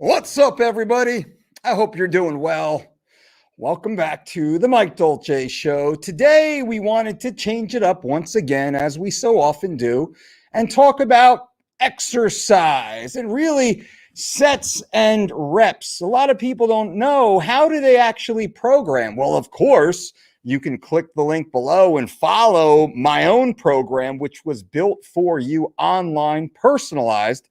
What's up, everybody? I hope you're doing well. Welcome back to the Mike Dolce Show. Today, we wanted to change it up once again, as we so often do, and talk about exercise and really sets and reps. A lot of people don't know, how do they actually program? Well, of course, you can click the link below and follow my own program, which was built for you online, personalized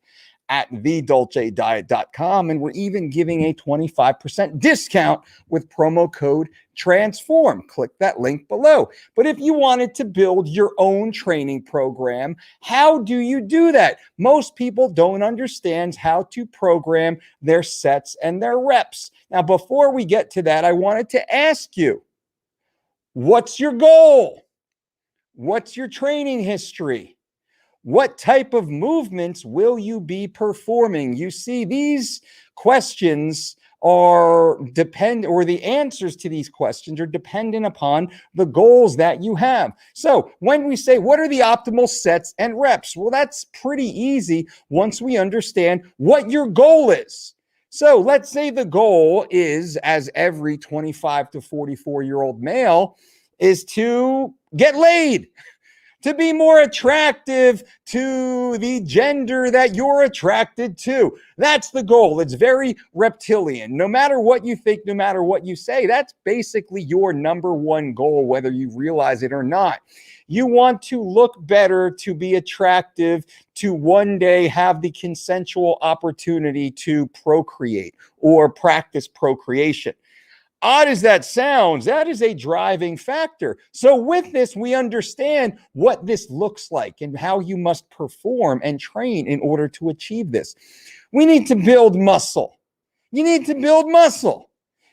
at thedolcediet.com. And we're even giving a 25% discount with promo code TRANSFORM. Click that link below. But if you wanted to build your own training program, how do you do that? Most people don't understand how to program their sets and their reps. Now, before we get to that, I wanted to ask you, what's your goal? What's your training history? What type of movements will you be performing? You see, these questions are the answers to these questions are dependent upon the goals that you have. So when we say, what are the optimal sets and reps? Well, that's pretty easy once we understand what your goal is. So let's say the goal is, as every 25 to 44-year-old male, is to get laid, to be more attractive to the gender that you're attracted to. That's the goal. It's very reptilian. No matter what you think, no matter what you say, that's basically your number one goal, whether you realize it or not. You want to look better, to be attractive, to one day have the consensual opportunity to procreate or practice procreation. Odd as that sounds, that is a driving factor. So with this, we understand what this looks like and how you must perform and train in order to achieve this. We need to build muscle. You need to build muscle.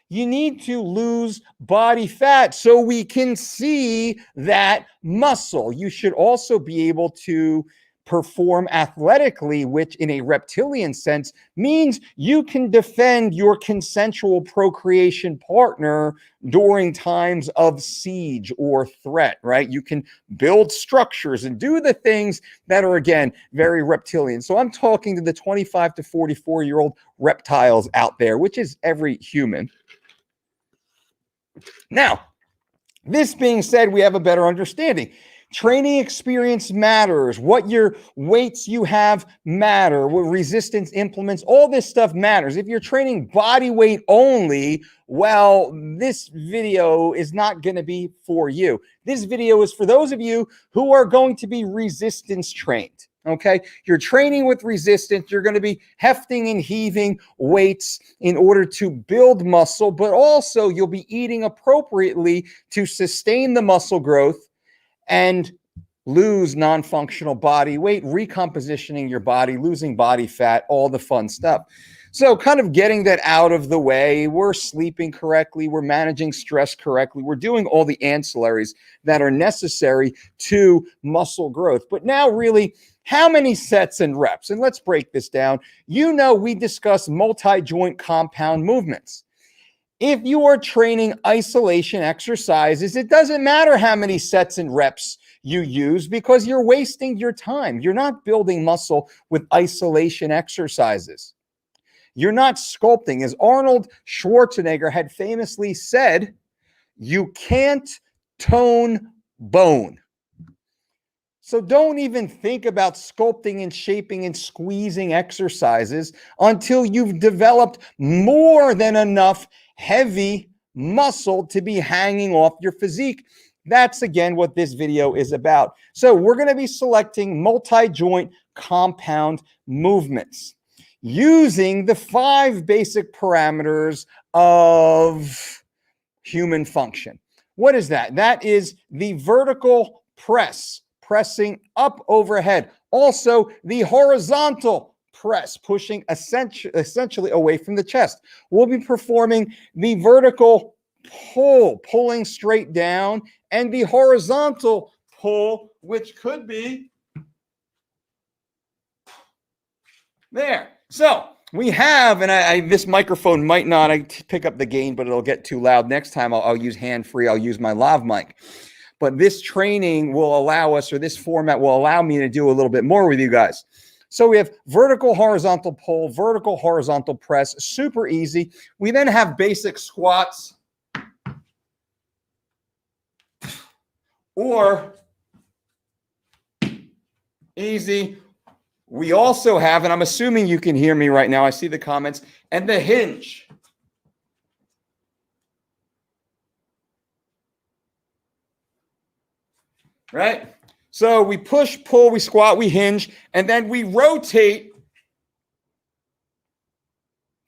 You need to lose body fat so we can see that muscle. You should also be able to perform athletically, which in a reptilian sense means you can defend your consensual procreation partner during times of siege or threat, right? You can build structures and do the things that are, again, very reptilian. So I'm talking to the 25 to 44-year-old reptiles out there, which is every human. Now, this being said, we have a better understanding. Training experience matters. What your weights you have matter. What resistance implements, all this stuff matters. If you're training body weight only, well, this video is not going to be for you. This video is for those of you who are going to be resistance trained. Okay, you're training with resistance. You're going to be hefting and heaving weights in order to build muscle, but also you'll be eating appropriately to sustain the muscle growth and lose non-functional body weight, recompositioning your body, losing body fat, all the fun stuff. So kind of getting that out of the way, we're sleeping correctly, we're managing stress correctly, we're doing all the ancillaries that are necessary to muscle growth. But now really, how many sets and reps? And let's break this down. You know, we discuss multi-joint compound movements. If you are training isolation exercises, it doesn't matter how many sets and reps you use because you're wasting your time. You're not building muscle with isolation exercises. You're not sculpting. As Arnold Schwarzenegger had famously said, you can't tone bone. So don't even think about sculpting and shaping and squeezing exercises until you've developed more than enough heavy muscle to be hanging off your physique. That's, again, what this video is about. So we're going to be selecting multi-joint compound movements using the 5 basic parameters of human function. What is that? That is the vertical press, pressing up overhead. Also, the horizontal press, pushing essentially away from the chest. We'll be performing the vertical pull, pulling straight down, and the horizontal pull, which could be there. So we have, and this microphone might not pick up the gain, but it'll get too loud. Next time I'll use hand-free. I'll use my lav mic. But this training will allow us, or this format will allow me to do a little bit more with you guys. So we have vertical, horizontal pull, vertical, horizontal press, super easy. We then have basic squats or easy. We also have, and I'm assuming you can hear me right now, I see the comments, and the hinge. Right? So we push, pull, we squat, we hinge, and then we rotate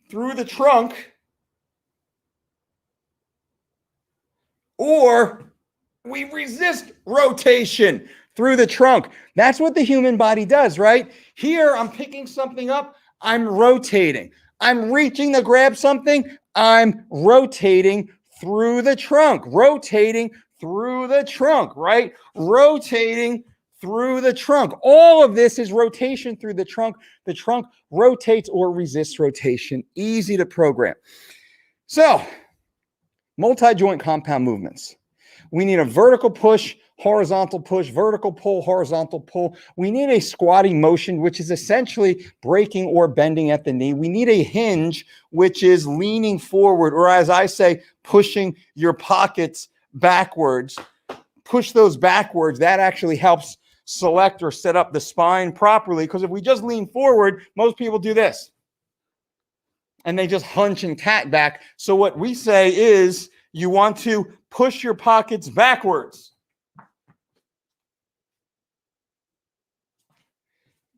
through the trunk, or we resist rotation through the trunk. That's what the human body does, right? Here, I'm picking something up, I'm rotating. I'm reaching to grab something, I'm rotating through the trunk, rotating through the trunk, right? Rotating through the trunk. All of this is rotation through the trunk. The trunk rotates or resists rotation. Easy to program. So, multi-joint compound movements. We need a vertical push, horizontal push, vertical pull, horizontal pull. We need a squatting motion, which is essentially breaking or bending at the knee. We need a hinge, which is leaning forward, or as I say, pushing your pockets backwards. Push those backwards. That actually helps select or set up the spine properly, because if we just lean forward, most people do this. And they just hunch and cat back. So what we say is you want to push your pockets backwards.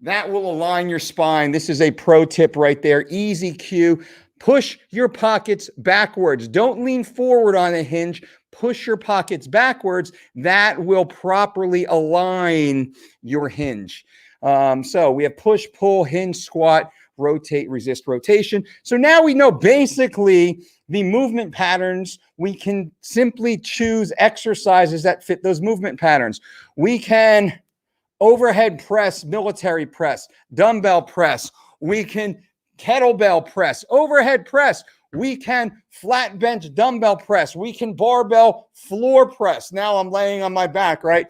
That will align your spine. This is a pro tip right there. Easy cue. Push your pockets backwards. Don't lean forward on a hinge. Push your pockets backwards. That will properly align your hinge. So we have push, pull, hinge, squat, rotate, resist, rotation. So now we know basically the movement patterns. We can simply choose exercises that fit those movement patterns. We can overhead press, military press, dumbbell press. We can kettlebell press, overhead press. We can flat bench dumbbell press. We can barbell floor press. Now I'm laying on my back, right?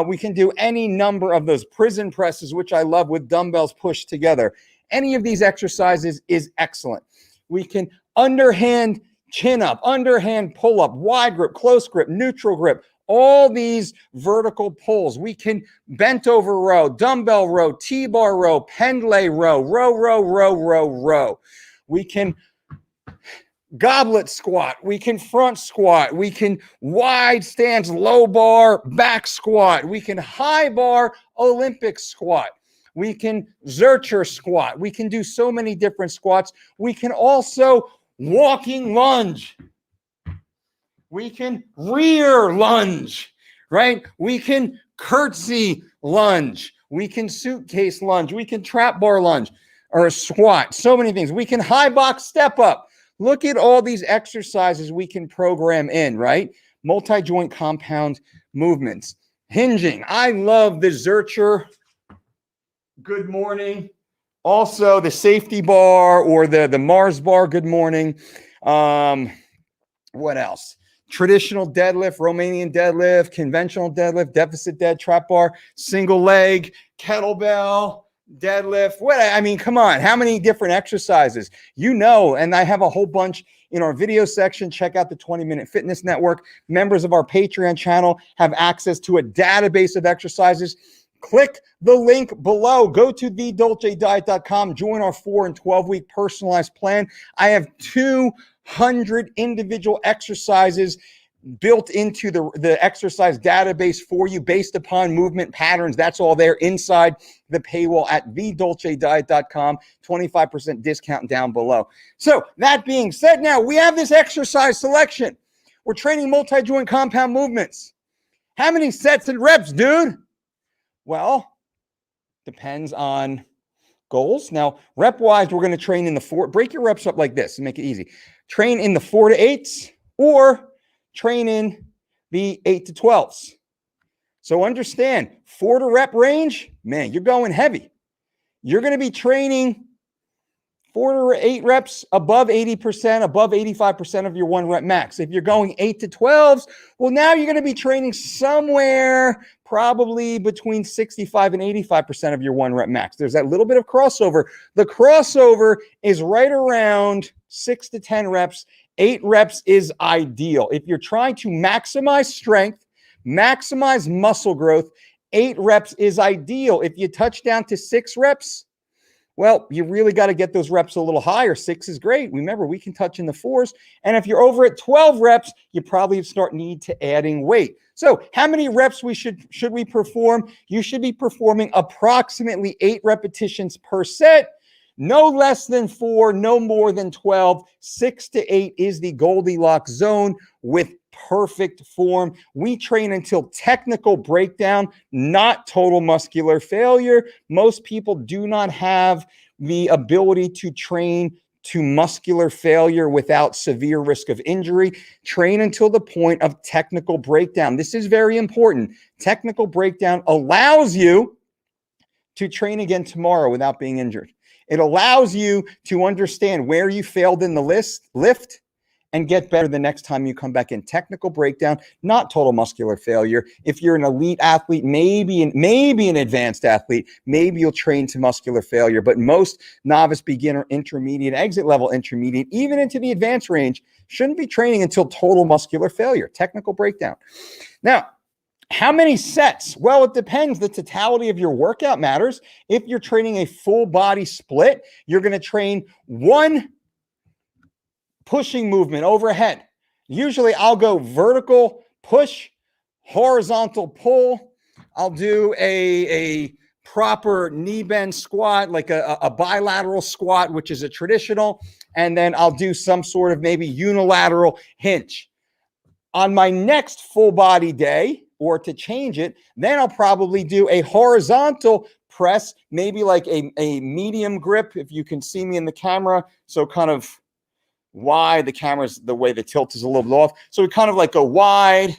We can do any number of those prison presses, which I love, with dumbbells pushed together. Any of these exercises is excellent. We can underhand chin up, underhand pull up, wide grip, close grip, neutral grip, all these vertical pulls. We can bent over row, dumbbell row, T-bar row, pendlay row, row. We can goblet squat. We can front squat. We can wide stance, low bar, back squat. We can high bar, Olympic squat. We can Zercher squat. We can do so many different squats. We can also walking lunge. We can rear lunge, right? We can curtsy lunge. We can suitcase lunge. We can trap bar lunge or a squat. So many things. We can high box step up. Look at all these exercises we can program in, right? Multi-joint compound movements. Hinging. I love the Zercher. Good morning. Also, the safety bar or the Mars bar. Good morning. What else? Traditional deadlift, Romanian deadlift, conventional deadlift, deficit dead, trap bar, single leg, kettlebell, deadlift. What? I mean, come on. How many different exercises? You know, and I have a whole bunch in our video section. Check out the 20-Minute Fitness Network. Members of our Patreon channel have access to a database of exercises. Click the link below. Go to thedolcediet.com. Join our 4 and 12-week personalized plan. I have 200 individual exercises built into the exercise database for you based upon movement patterns. That's all there inside the paywall at thedolcediet.com. 25% discount down below. So that being said, now we have this exercise selection. We're training multi-joint compound movements. How many sets and reps, dude? Well, depends on goals. Now, rep-wise, we're going to train in the 4. Break your reps up like this and make it easy. Train in the 4 to 8s or train in the 8 to 12s. So understand, 4 to rep range, man, you're going heavy. You're going to be training 4 to 8 reps above 80%, above 85% of your 1 rep max. If you're going 8 to 12s, well, now you're going to be training somewhere probably between 65 and 85% of your 1 rep max. There's that little bit of crossover. The crossover is right around 6 to 10 reps. 8 reps is ideal. If you're trying to maximize strength, maximize muscle growth, 8 reps is ideal. If you touch down to 6 reps, well, you really got to get those reps a little higher. 6 is great. Remember, we can touch in the 4s. And if you're over at 12 reps, you probably need to adding weight. So how many reps should we perform? You should be performing approximately 8 repetitions per set. No less than 4, no more than 12. 6 to 8 is the Goldilocks zone with perfect form. We train until technical breakdown, not total muscular failure. Most people do not have the ability to train to muscular failure without severe risk of injury. Train until the point of technical breakdown. This is very important. Technical breakdown allows you to train again tomorrow without being injured. It allows you to understand where you failed in the lift and get better the next time you come back in. Technical breakdown, not total muscular failure. If you're an elite athlete, maybe an advanced athlete, maybe you'll train to muscular failure. But most novice, beginner, intermediate, exit level intermediate, even into the advanced range, shouldn't be training until total muscular failure. Technical breakdown. Now, how many sets? Well, it depends. The totality of your workout matters. If you're training a full body split, you're going to train 1 pushing movement overhead. Usually I'll go vertical push, horizontal pull. I'll do a proper knee bend squat, like a bilateral squat, which is a traditional. And then I'll do some sort of maybe unilateral hinge. On my next full body day, or to change it, then I'll probably do a horizontal press, maybe like a medium grip, if you can see me in the camera. So kind of wide, the camera's, the way the tilt is a little bit off. So we kind of like a wide,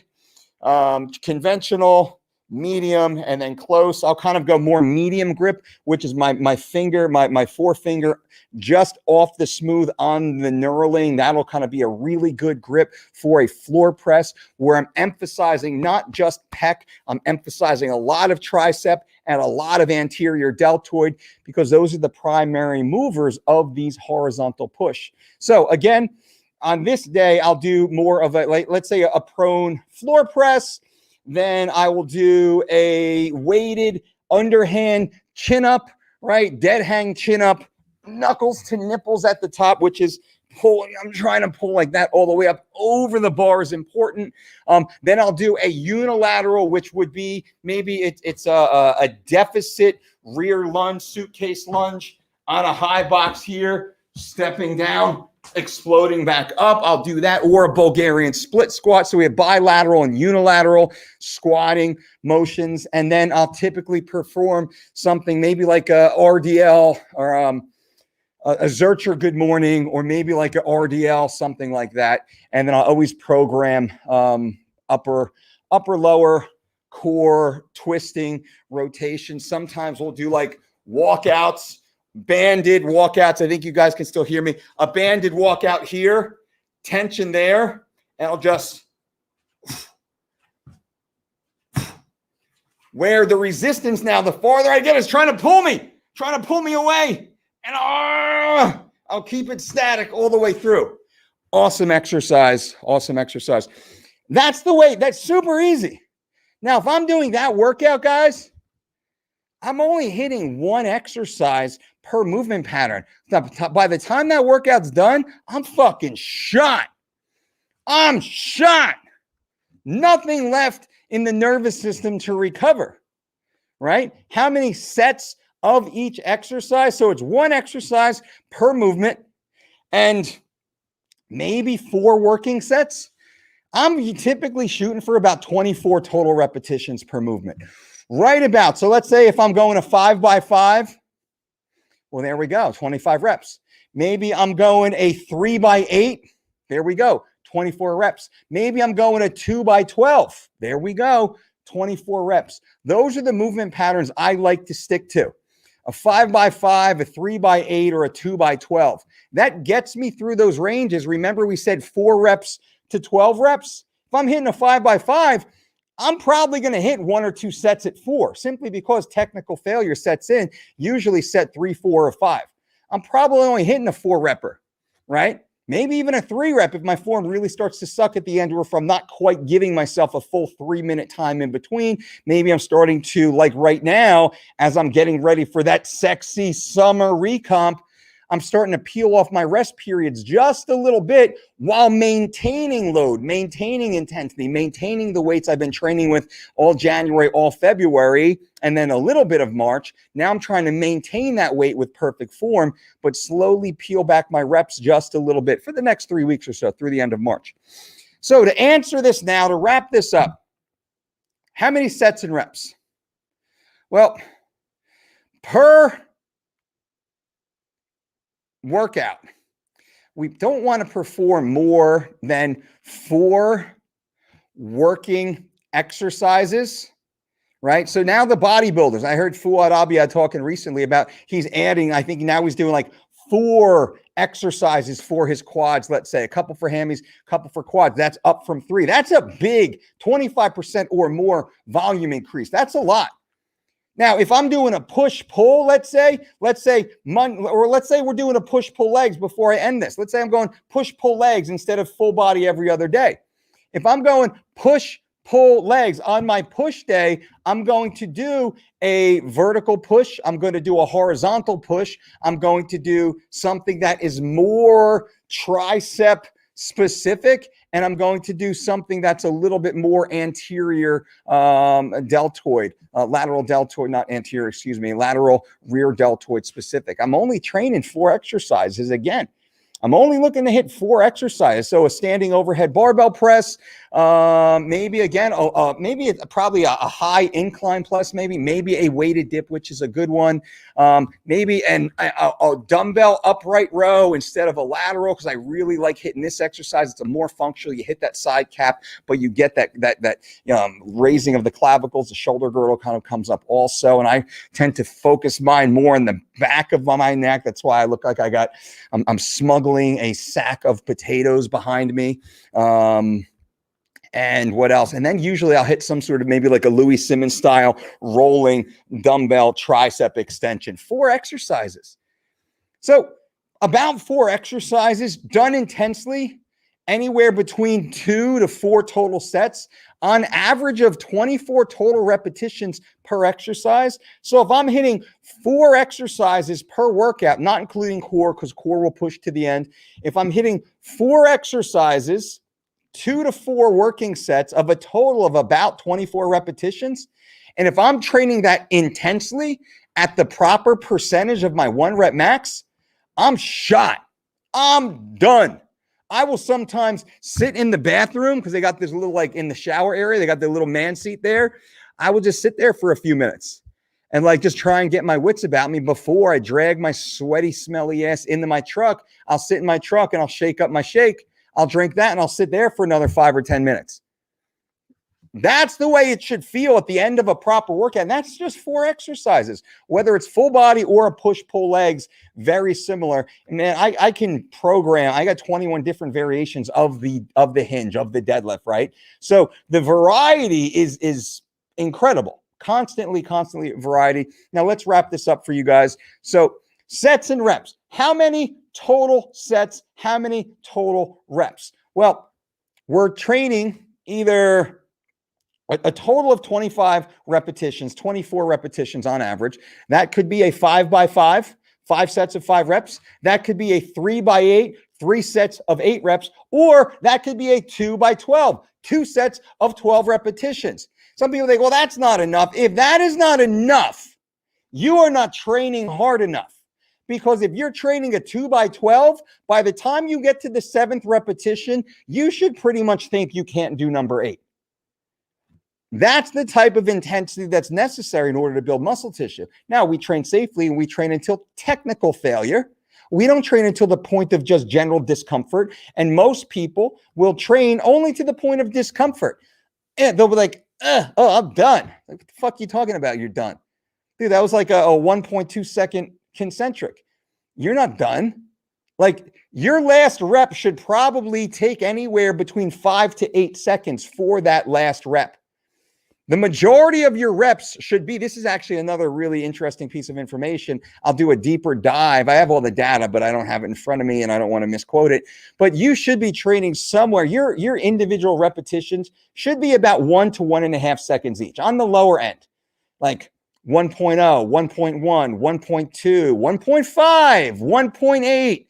conventional, medium, and then close. I'll kind of go more medium grip, which is my finger, my forefinger just off the smooth on the knurling. That'll kind of be a really good grip for a floor press where I'm emphasizing not just pec, I'm emphasizing a lot of tricep and a lot of anterior deltoid, because those are the primary movers of these horizontal push. So again, on this day, I'll do more of a, like, let's say a prone floor press. Then I will do a weighted underhand chin up, right? Dead hang chin up, knuckles to nipples at the top, which is pulling. I'm trying to pull like that all the way up over the bar is important. Then I'll do a unilateral, which would be maybe it's a deficit rear lunge, suitcase lunge on a high box here, stepping down, exploding back up. I'll do that, or a Bulgarian split squat. So we have bilateral and unilateral squatting motions. And then I'll typically perform something maybe like a RDL or a Zercher good morning, or maybe like a RDL, something like that. And then I'll always program upper lower core twisting rotation. Sometimes we'll do like walkouts, banded walkouts. I think you guys can still hear me. A banded walkout here, tension there, and I'll just where the resistance now, the farther I get, is trying to pull me away, and I'll keep it static all the way through. Awesome exercise. That's the way. That's super easy. Now, if I'm doing that workout, guys, I'm only hitting 1 exercise per movement pattern. By the time that workout's done, I'm fucking shot. I'm shot. Nothing left in the nervous system to recover, right? How many sets of each exercise? So it's 1 exercise per movement and maybe 4 working sets. I'm typically shooting for about 24 total repetitions per movement. Right about. So let's say if I'm going a 5x5, well, there we go, 25 reps. Maybe I'm going a 3x8. There we go, 24 reps. Maybe I'm going a 2x12. There we go, 24 reps. Those are the movement patterns I like to stick to. a 5x5, a 3x8, or a 2x12. That gets me through those ranges. Remember, we said 4 reps to 12 reps. If I'm hitting a 5x5, I'm probably going to hit 1 or 2 sets at 4, simply because technical failure sets in, usually set 3, 4, or 5. I'm probably only hitting a 4-repper, right? Maybe even a 3-rep if my form really starts to suck at the end, or if I'm not quite giving myself a full 3-minute time in between. Maybe I'm starting to, like right now, as I'm getting ready for that sexy summer recomp, I'm starting to peel off my rest periods just a little bit while maintaining load, maintaining intensity, maintaining the weights I've been training with all January, all February, and then a little bit of March. Now I'm trying to maintain that weight with perfect form, but slowly peel back my reps just a little bit for the next 3 weeks or so through the end of March. So to answer this now, to wrap this up, how many sets and reps? Well, per workout, we don't want to perform more than 4 working exercises, right? So now the bodybuilders, I heard Fouad Abiad talking recently about he's adding, I think now he's doing like 4 exercises for his quads, let's say, a couple for hammies, a couple for quads. That's up from 3. That's a big 25% or more volume increase. That's a lot. Now, if I'm doing a push-pull, let's say we're doing a push-pull legs before I end this. Let's say I'm going push-pull legs instead of full body every other day. If I'm going push-pull legs on my push day, I'm going to do a vertical push. I'm going to do a horizontal push. I'm going to do something that is more tricep specific, and I'm going to do something that's a little bit more anterior deltoid, lateral deltoid, not anterior, excuse me, lateral rear deltoid specific. I'm only training 4 exercises. Again, I'm only looking to hit 4 exercises. So a standing overhead barbell press, maybe again, maybe it's probably a high incline plus, maybe a weighted dip, which is a good one. Maybe a dumbbell upright row instead of a lateral, because I really like hitting this exercise. It's a more functional. You hit that side cap, but you get that raising of the clavicles. The shoulder girdle kind of comes up also, and I tend to focus mine more in the back of my neck. That's why I look like I'm smuggling a sack of potatoes behind me. And what else? And then usually I'll hit some sort of maybe like a Louis Simmons style rolling dumbbell tricep extension. 4 exercises. So about 4 exercises done intensely, anywhere between 2 to 4 total sets, on average of 24 total repetitions per exercise. So if I'm hitting 4 exercises per workout, not including core, because core will push to the end. If I'm hitting 4 exercises, 2 to 4 working sets of a total of about 24 repetitions, and if I'm training that intensely at the proper percentage of my 1 rep max, I'm shot. I'm done. I will sometimes sit in the bathroom because they got this little, like in the shower area, they got the little man seat there. I will just sit there for a few minutes and like just try and get my wits about me before I drag my sweaty, smelly ass into my truck. I'll sit in my truck and I'll shake up my shake. I'll drink that and I'll sit there for another 5 or 10 minutes. That's the way it should feel at the end of a proper workout. And that's just 4 exercises, whether it's full body or a push-pull legs, very similar. And man, I can program. I got 21 different variations of the hinge, of the deadlift, right? So the variety is incredible. Constantly variety. Now let's wrap this up for you guys. So sets and reps. How many total sets? How many total reps? Well, we're training either a total of 25 repetitions, 24 repetitions on average. That could be a 5x5, 5 sets of 5 reps. That could be a 3x8, 3 sets of 8 reps, or that could be a 2x12, 2 sets of 12 repetitions. Some people think, well, that's not enough. If that is not enough, you are not training hard enough. Because if you're training a 2x12, by the time you get to the 7th repetition, you should pretty much think you can't do number 8. That's the type of intensity that's necessary in order to build muscle tissue. Now, we train safely and we train until technical failure. We don't train until the point of just general discomfort. And most people will train only to the point of discomfort. And they'll be like, oh, I'm done. Like, what the fuck are you talking about? You're done. Dude, that was like a 1.2 second concentric. You're not done. Like your last rep should probably take anywhere between 5 to 8 seconds for that last rep. The majority of your reps should be, this is actually another really interesting piece of information. I'll do a deeper dive. I have all the data, but I don't have it in front of me and I don't want to misquote it. But you should be training somewhere. Your individual repetitions should be about 1 to 1.5 seconds each on the lower end. Like 1.0, 1.1, 1.2, 1.5, 1.8,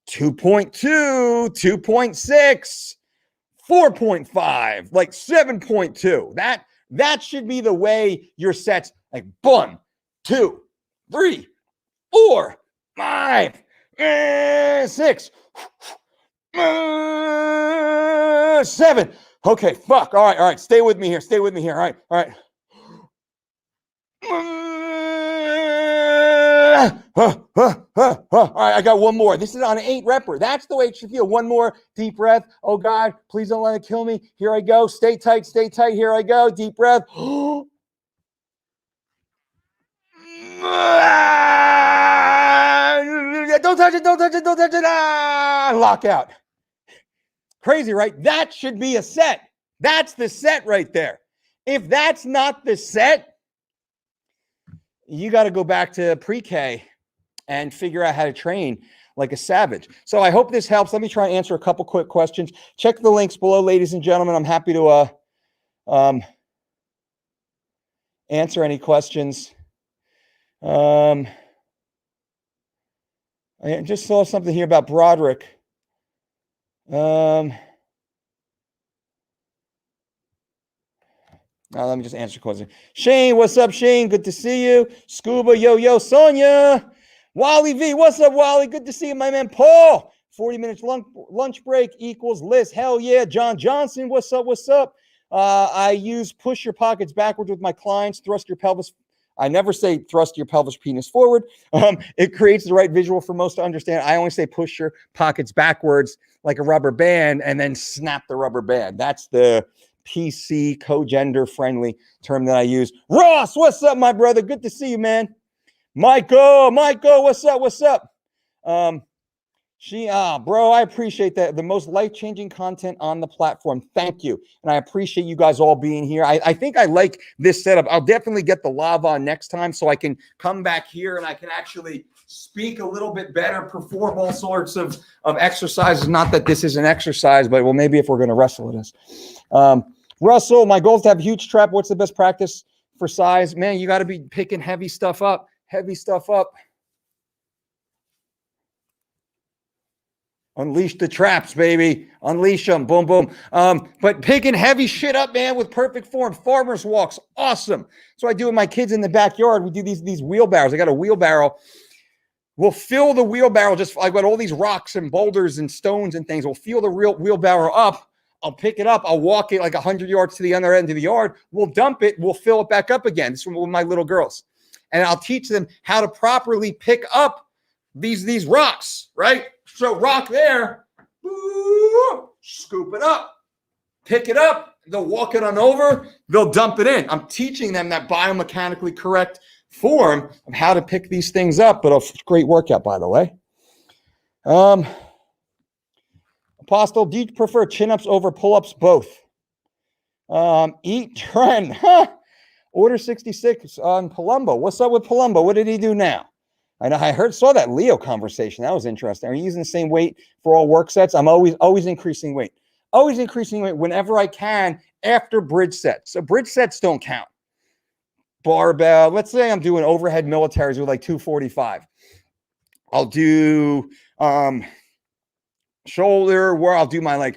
2.2, 2.6, 4.5, like 7.2. That should be the way your sets, like 1, 2, 3, 4, 5, 6, 7. Okay, fuck. All right. Stay with me here. All right. All right, I got one more. This is on an 8 repper. That's the way it should feel. One more deep breath. Oh God, please don't let it kill me. Here I go. Stay tight. Here I go. Deep breath. Don't touch it. Lock out. Crazy, right? That should be a set. That's the set right there. If that's not the set, you got to go back to pre-K and figure out how to train like a savage. So I hope this helps. Let me try and answer a couple quick questions. Check the links below, ladies and gentlemen. I'm happy to answer any questions. I just saw something here about Broderick. Now let me just answer a question. Shane, what's up, Shane? Good to see you. Scuba, yo, Sonia. Wally V, what's up, Wally? Good to see you, my man. Paul, 40 minutes lunch break equals Liz. Hell yeah. John Johnson, what's up? I use push your pockets backwards with my clients. Thrust your pelvis. I never say thrust your pelvis penis forward. It creates the right visual for most to understand. I only say push your pockets backwards like a rubber band and then snap the rubber band. That's the PC co-gender friendly term that I use. Ross, what's up, my brother? Good to see you, man. Michael, what's up? Bro, I appreciate that. The most life-changing content on the platform. Thank you. And I appreciate you guys all being here. I think I like this setup. I'll definitely get the lav on next time so I can come back here and I can actually speak a little bit better, perform all sorts of exercises. Not that this is an exercise, but well, maybe if we're going to wrestle it is. Russell, my goal is to have a huge trap. What's the best practice for size? Man, you got to be picking heavy stuff up. Unleash the traps, baby. Unleash them. Boom, boom. But picking heavy shit up, man, with perfect form. Farmer's walks. Awesome. So I do with my kids in the backyard. We do these wheelbarrows. I got a wheelbarrow. We'll fill the wheelbarrow just like got all these rocks and boulders and stones and things. We'll fill the real wheelbarrow up. I'll pick it up. I'll walk it like 100 yards to the other end of the yard. We'll dump it. We'll fill it back up again. This is with my little girls. And I'll teach them how to properly pick up these rocks, right? So rock there, scoop it up, pick it up. They'll walk it on over. They'll dump it in. I'm teaching them that biomechanically correct form of how to pick these things up. But a great workout, by the way. Apostle, do you prefer chin-ups over pull-ups? Both. Eat trend. Order 66 on Palumbo. What's up with Palumbo? What did he do now? I know I saw that Leo conversation. That was interesting. Are you using the same weight for all work sets? I'm always increasing weight. Always increasing weight whenever I can after bridge sets. So bridge sets don't count. Barbell. Let's say I'm doing overhead militaries with like 245. I'll do shoulder where I'll do my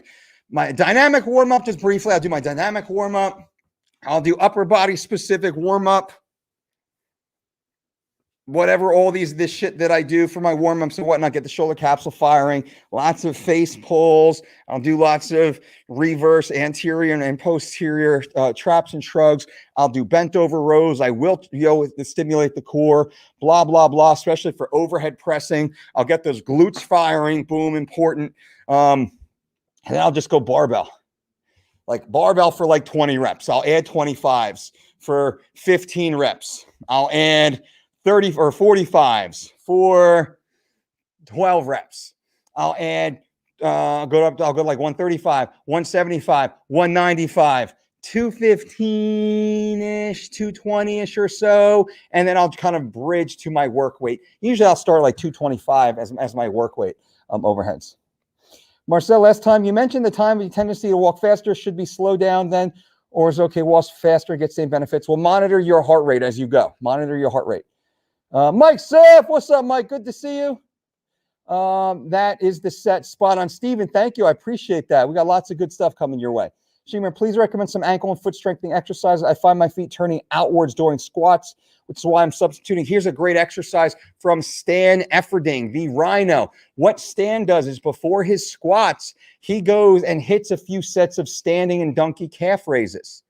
dynamic warm-up just briefly. I'll do my dynamic warm-up. I'll do upper body specific warm-up. Whatever, all this shit that I do for my warm-ups and whatnot, get the shoulder capsule firing, lots of face pulls. I'll do lots of reverse, anterior, and posterior traps and shrugs. I'll do bent over rows. I will, to stimulate the core, blah, blah, blah, especially for overhead pressing. I'll get those glutes firing, boom, important. And then I'll just go barbell. Like barbell for like 20 reps. I'll add 25s for 15 reps. I'll add 30 or 45s for 12 reps. I'll add, I'll go like 135, 175, 195, 215-ish, 220-ish or so. And then I'll kind of bridge to my work weight. Usually I'll start like 225 as my work weight overheads. Marcel, last time you mentioned the time of your tendency to walk faster should be slowed down then, or is it okay, walk faster, get same benefits? Well, monitor your heart rate as you go. Monitor your heart rate. Mike Seth, what's up, Mike? Good to see you. That is the set. Spot on. Steven, thank you. I appreciate that. We got lots of good stuff coming your way. Sheemer, please recommend some ankle and foot strengthening exercises. I find my feet turning outwards during squats, which is why I'm substituting. Here's a great exercise from Stan Efferding, the Rhino. What Stan does is before his squats, he goes and hits a few sets of standing and donkey calf raises,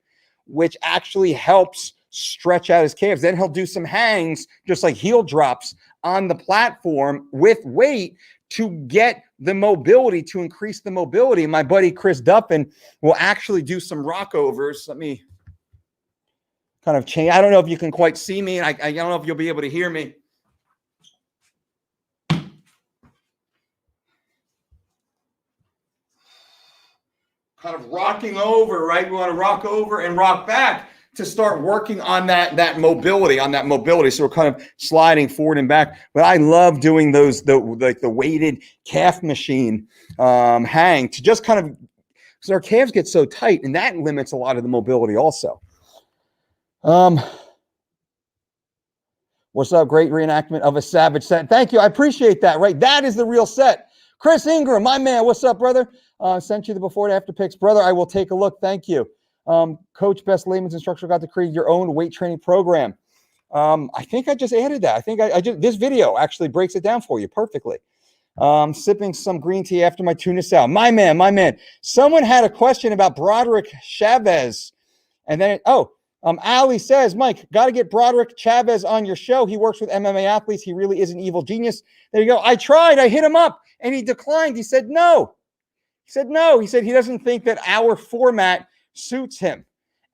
which actually helps stretch out his calves. Then he'll do some hangs, just like heel drops on the platform with weight to get the mobility, to increase the mobility. My buddy Chris Duffin will actually do some rockovers. Let me kind of change. I don't know if you can quite see me, and I don't know if you'll be able to hear me. Kind of rocking over, right? We want to rock over and rock back to start working on that mobility, So we're kind of sliding forward and back. But I love doing those, the weighted calf machine hang to just kind of, because our calves get so tight, and that limits a lot of the mobility also. What's up? Great reenactment of a savage set. Thank you. I appreciate that, right? That is the real set. Chris Ingram, my man. What's up, brother? Sent you the before and after pics. Brother, I will take a look. Thank you. Coach, best layman's instructor, got to create your own weight training program. I think I just added that. I think I just, this video actually breaks it down for you perfectly. Sipping some green tea after my tuna salad. My man. Someone had a question about Broderick Chavez. And then, Ali says, Mike, got to get Broderick Chavez on your show. He works with MMA athletes. He really is an evil genius. There you go. I tried. I hit him up and he declined. He said no. He said he doesn't think that our format suits him.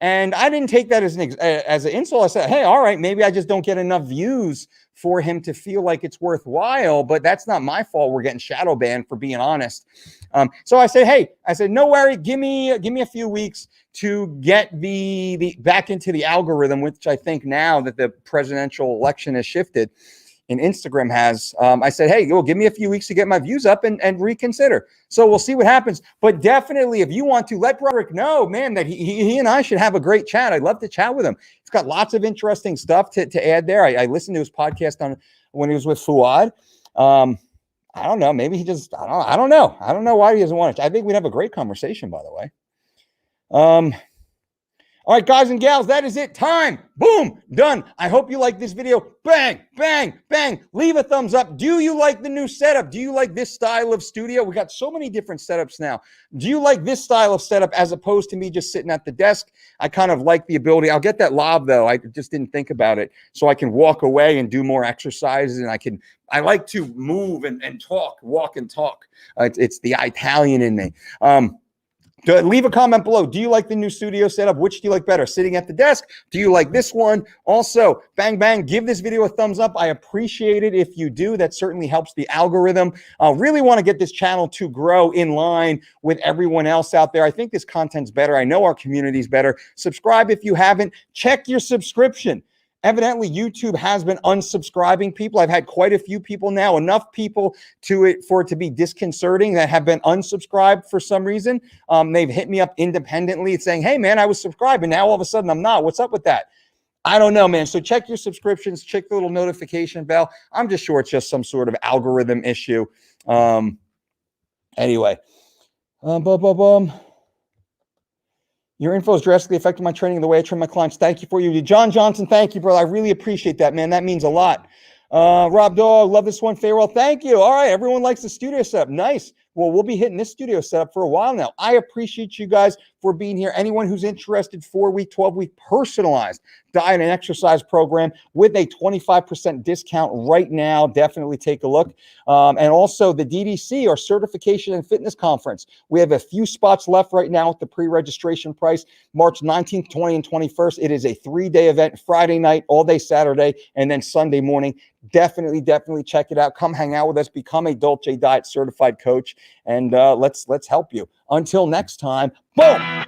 And I didn't take that as an insult. I said, hey, all right, maybe I just don't get enough views for him to feel like it's worthwhile, but that's not my fault. We're getting shadow banned for being honest. So I said, no worry, give me a few weeks to get the back into the algorithm, which I think now that the presidential election has shifted and Instagram has, I said, hey, give me a few weeks to get my views up and reconsider. So we'll see what happens. But definitely, if you want to, let Broderick know, man, that he and I should have a great chat. I'd love to chat with him. He's got lots of interesting stuff to add there. I listened to his podcast when he was with Fuad. I don't know. Maybe he just, I don't know. I don't know why he doesn't want to. I think we'd have a great conversation, by the way. All right, guys and gals, that is it. Time. Boom. Done. I hope you like this video. Bang, bang, bang. Leave a thumbs up. Do you like the new setup? Do you like this style of studio? We got so many different setups now. Do you like this style of setup as opposed to me just sitting at the desk? I kind of like the ability. I'll get that lob, though. I just didn't think about it. So I can walk away and do more exercises, and I like to move and talk, walk and talk. It's the Italian in me. Leave a comment below. Do you like the new studio setup? Which do you like better, sitting at the desk? Do you like this one? Also, bang, bang, give this video a thumbs up. I appreciate it if you do. That certainly helps the algorithm. I really want to get this channel to grow in line with everyone else out there. I think this content's better. I know our community's better. Subscribe if you haven't. Check your subscription. Evidently, YouTube has been unsubscribing people. I've had quite a few people now, enough people for it to be disconcerting, that have been unsubscribed for some reason. They've hit me up independently saying, hey, man, I was subscribed, and now all of a sudden I'm not. What's up with that? I don't know, man. So check your subscriptions, check the little notification bell. I'm just sure it's just some sort of algorithm issue. Anyway. Your info has drastically affected my training and the way I train my clients. Thank you for you. John Johnson, thank you, brother. I really appreciate that, man. That means a lot. Rob Dog, love this one. Farewell, thank you. All right, everyone likes the studio setup. Nice. Well, we'll be hitting this studio setup for a while now. I appreciate you guys for being here. Anyone who's interested, 4-week, 12-week personalized diet and exercise program with a 25% discount right now. Definitely take a look. And also the DDC, our Certification and Fitness Conference. We have a few spots left right now at the pre-registration price, March 19th, 20th, and 21st. It is a 3-day event, Friday night, all day Saturday, and then Sunday morning. Definitely check it out. Come hang out with us, become a Dolce Diet certified coach, and let's help you. Until next time, boom.